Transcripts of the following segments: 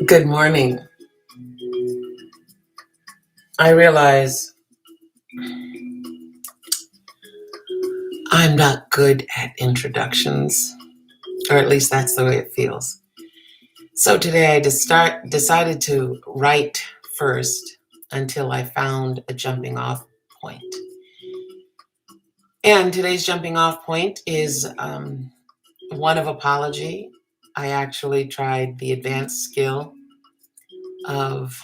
Good morning. I realize I'm not good at introductions, or at least that's the way it feels. So today I decided to write first until I found a jumping off point. And today's jumping off point is one of apology. I actually tried the advanced skill of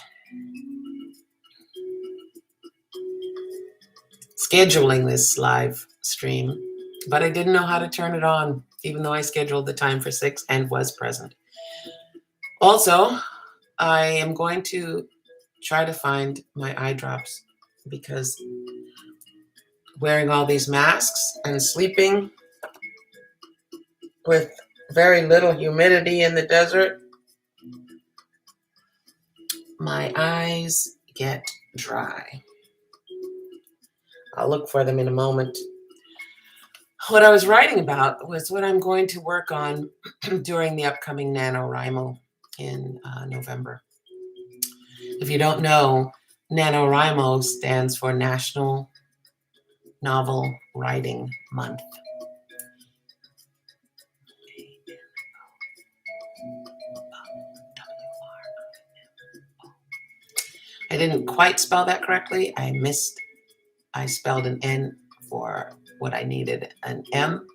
scheduling this live stream, but I didn't know how to turn it on, even though I scheduled the time for 6 and was present. Also, I am going to try to find my eye drops because wearing all these masks and sleeping with very little humidity in the desert, my eyes get dry. I'll look for them in a moment. What I was writing about was what I'm going to work on during the upcoming NaNoWriMo in November. If you don't know, NaNoWriMo stands for National Novel Writing Month. I didn't quite spell that correctly. I spelled an N for what I needed, an M.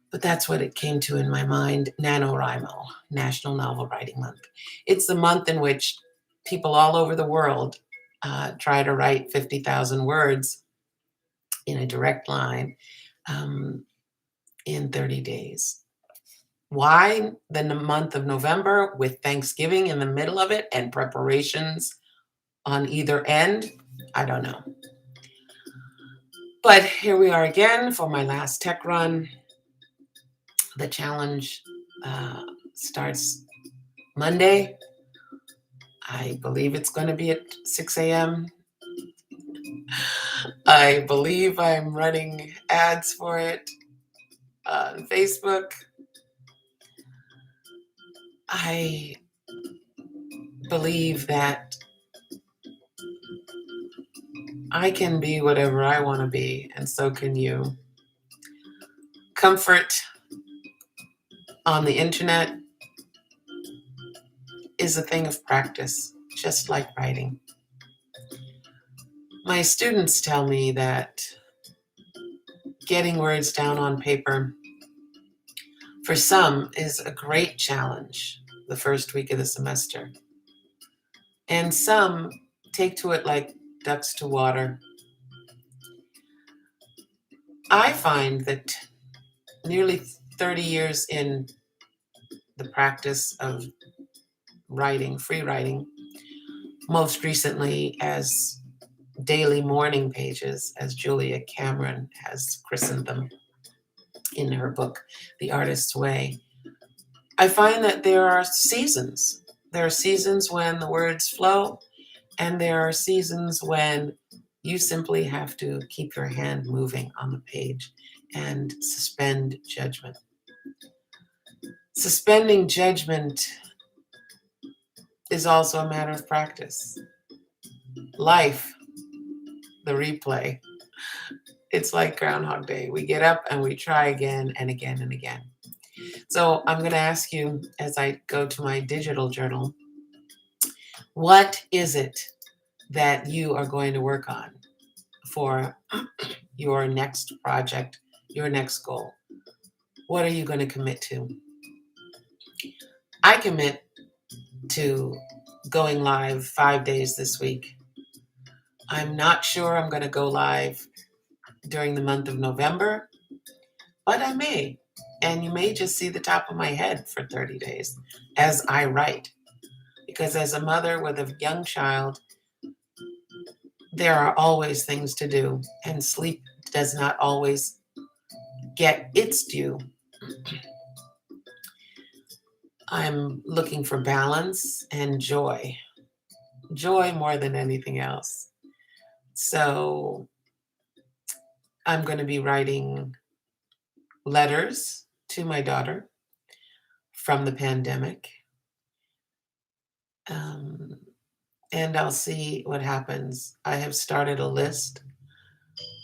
But that's what it came to in my mind, NaNoWriMo, National Novel Writing Month. It's the month in which people all over the world try to write 50,000 words in a direct line in 30 days. Why the month of November with Thanksgiving in the middle of it and preparations on either end? I don't know. But here we are again for my last Techrun. The challenge starts Monday. I believe it's going to be at 6 a.m. I believe I'm running ads for it on Facebook. I believe that I can be whatever I want to be, and so can you. Comfort on the internet is a thing of practice, just like writing. My students tell me that getting words down on paper for some is a great challenge the first week of the semester. And some take to it like ducks to water. I find that nearly 30 years in the practice of writing, free writing, most recently as daily morning pages, as Julia Cameron has christened them, in her book, The Artist's Way. I find that there are seasons. There are seasons when the words flow, and there are seasons when you simply have to keep your hand moving on the page and suspend judgment. Suspending judgment is also a matter of practice. Life, the replay, it's like Groundhog Day. We get up and we try again and again and again. So I'm going to ask you, as I go to my digital journal, what is it that you are going to work on for your next project, your next goal? What are you going to commit to? I commit to going live 5 days this week. I'm not sure I'm going to go live during the month of November, but I may. And you may just see the top of my head for 30 days as I write. Because as a mother with a young child, there are always things to do, and sleep does not always get its due. I'm looking for balance and joy. Joy more than anything else. So I'm going to be writing letters to my daughter from the pandemic. And I'll see what happens. I have started a list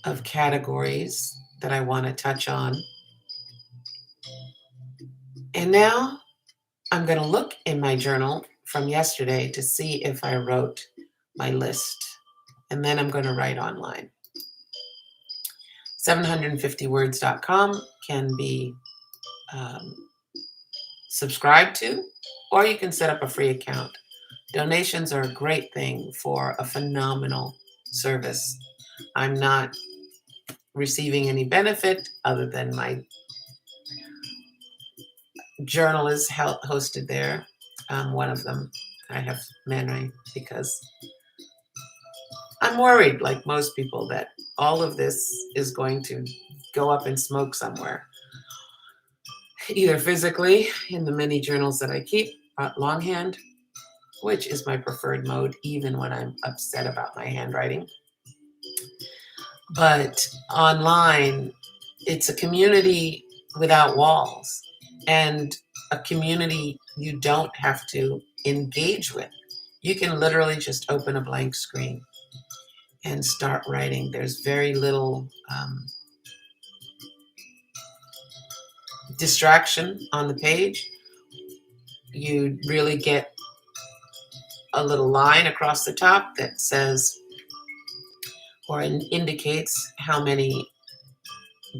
of categories that I want to touch on. And now I'm going to look in my journal from yesterday to see if I wrote my list. And then I'm going to write online. 750words.com can be subscribed to, or you can set up a free account. Donations are a great thing for a phenomenal service. I'm not receiving any benefit other than my journal is hosted there. One of them, I have many, because I'm worried, like most people, that all of this is going to go up in smoke somewhere. Either physically in the many journals that I keep, longhand, which is my preferred mode, even when I'm upset about my handwriting. But online, it's a community without walls, and a community you don't have to engage with. You can literally just open a blank screen and start writing. There's very little distraction on the page. You really get a little line across the top that says or indicates how many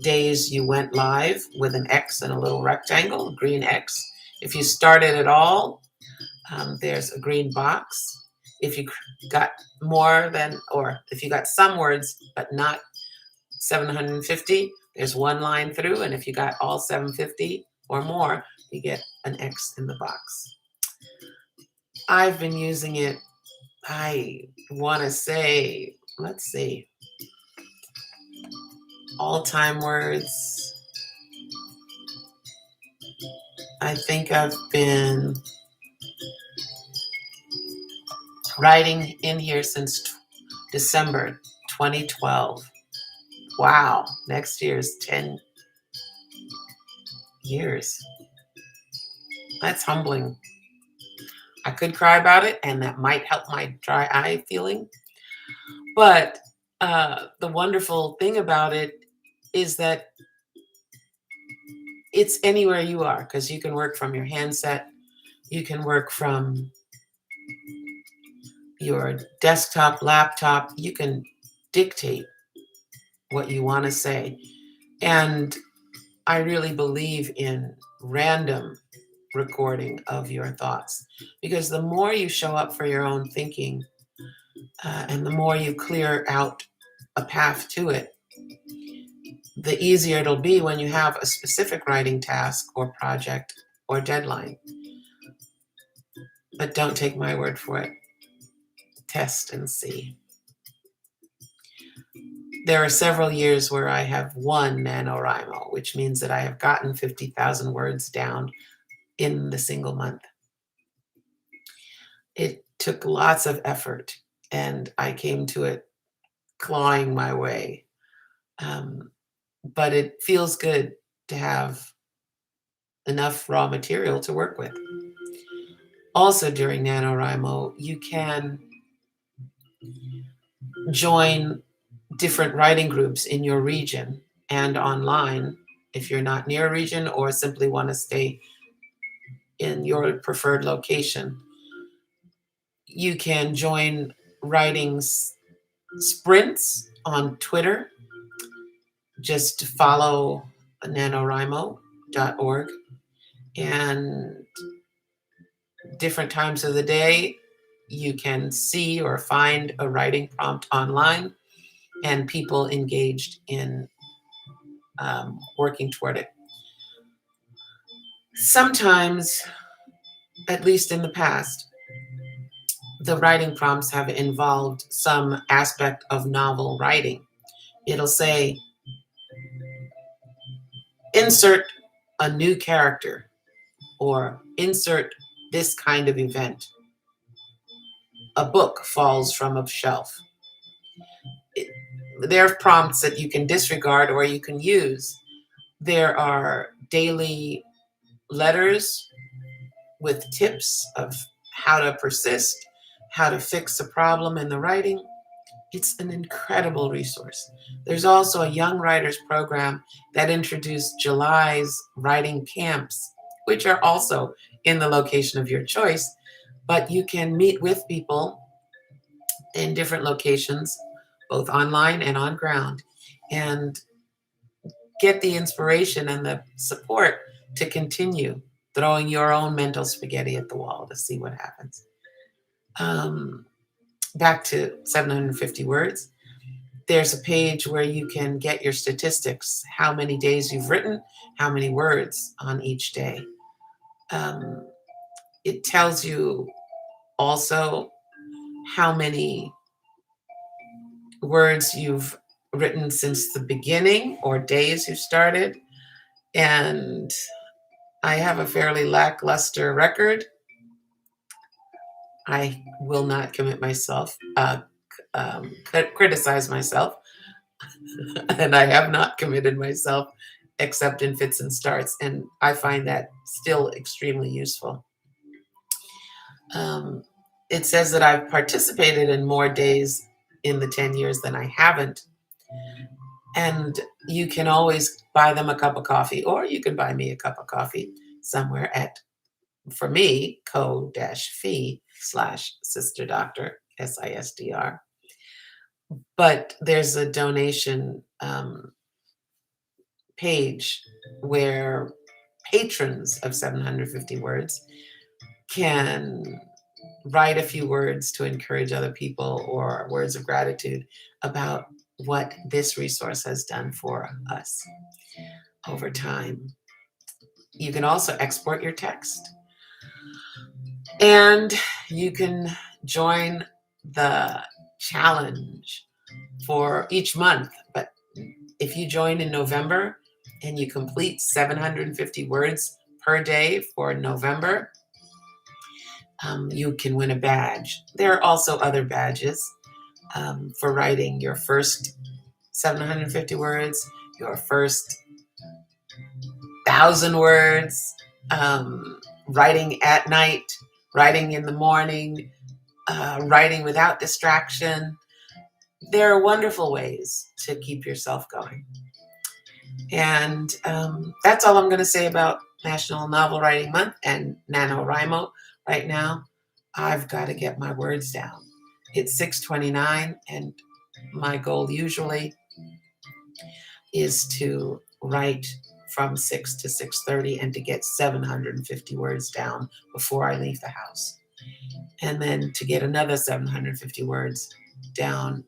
days you went live with an X and a little rectangle, a green X. If you started at all, there's a green box. If you got more than, or if you got some words but not 750, there's one line through, and if you got all 750 or more, you get an X in the box. I've been using it, I want to say, let's see, all-time words. I think I've been writing in here since December 2012. Wow, next year's 10 years. That's humbling. I could cry about it, and that might help my dry eye feeling. But the wonderful thing about it is that it's anywhere you are, because you can work from your handset, you can work from your desktop, laptop, you can dictate what you want to say. And I really believe in random recording of your thoughts, because the more you show up for your own thinking and the more you clear out a path to it, the easier it'll be when you have a specific writing task or project or deadline. But don't take my word for it. Test and see. There are several years where I have won NaNoWriMo, which means that I have gotten 50,000 words down in the single month. It took lots of effort, and I came to it clawing my way. But it feels good to have enough raw material to work with. Also, during NaNoWriMo, you can join different writing groups in your region and online if you're not near a region or simply want to stay in your preferred location. You can join writing sprints on Twitter. Just follow nanowrimo.org, and different times of the day you can see or find a writing prompt online and people engaged in working toward it. Sometimes, at least in the past, the writing prompts have involved some aspect of novel writing. It'll say, insert a new character, or insert this kind of event. A book falls from a shelf. There are prompts that you can disregard or you can use. There are daily letters with tips of how to persist, how to fix a problem in the writing. It's an incredible resource. There's also a Young Writers program that introduced July's writing camps, which are also in the location of your choice, but you can meet with people in different locations, both online and on ground, and get the inspiration and the support to continue throwing your own mental spaghetti at the wall to see what happens. Back to 750 words. There's a page where you can get your statistics, how many days you've written, how many words on each day. It tells you also how many words you've written since the beginning or days you started. And I have a fairly lackluster record. I will not commit myself, criticize myself, and I have not committed myself except in fits and starts, and I find that still extremely useful. It says that I've participated in more days in the 10 years than I haven't, and you can always buy them a cup of coffee, or you can buy me a cup of coffee somewhere at, for me, ko-fi/sisterdoctor, SISDR. But there's a donation page where patrons of 750 words can write a few words to encourage other people or words of gratitude about what this resource has done for us over time. You can also export your text, and you can join the challenge for each month. But if you join in November and you complete 750 words per day for November, you can win a badge. There are also other badges for writing your first 750 words, your first 1,000 words, writing at night, writing in the morning, writing without distraction. There are wonderful ways to keep yourself going. And that's all I'm going to say about National Novel Writing Month and NaNoWriMo right now. I've got to get my words down. It's 6:29, and my goal usually is to write from 6 to 6:30 and to get 750 words down before I leave the house. And then to get another 750 words down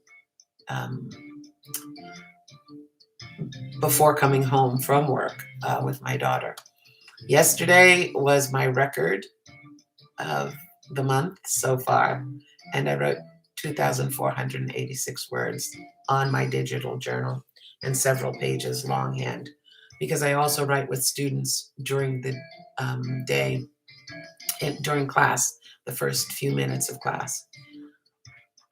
before coming home from work with my daughter. Yesterday was my record of the month so far, and I wrote 2,486 words on my digital journal and several pages longhand, because I also write with students during the day, during class, the first few minutes of class.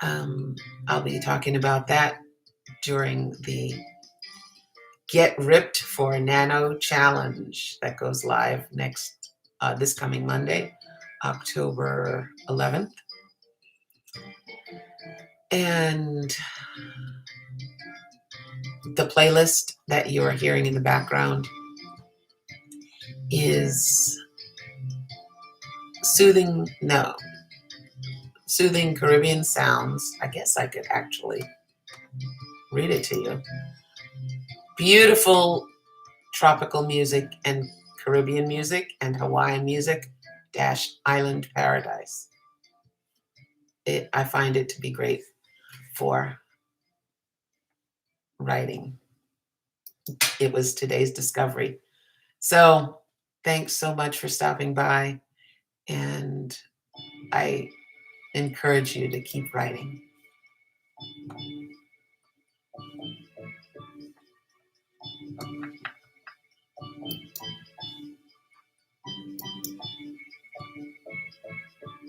I'll be talking about that during the Get Ripped for Nano Challenge that goes live this coming Monday, October 11th. And the playlist that you are hearing in the background is soothing Caribbean sounds. I guess I could actually read it to you. Beautiful tropical music and Caribbean music and Hawaiian music - island paradise. I find it to be great for writing. It was today's discovery. So thanks so much for stopping by, and I encourage you to keep writing.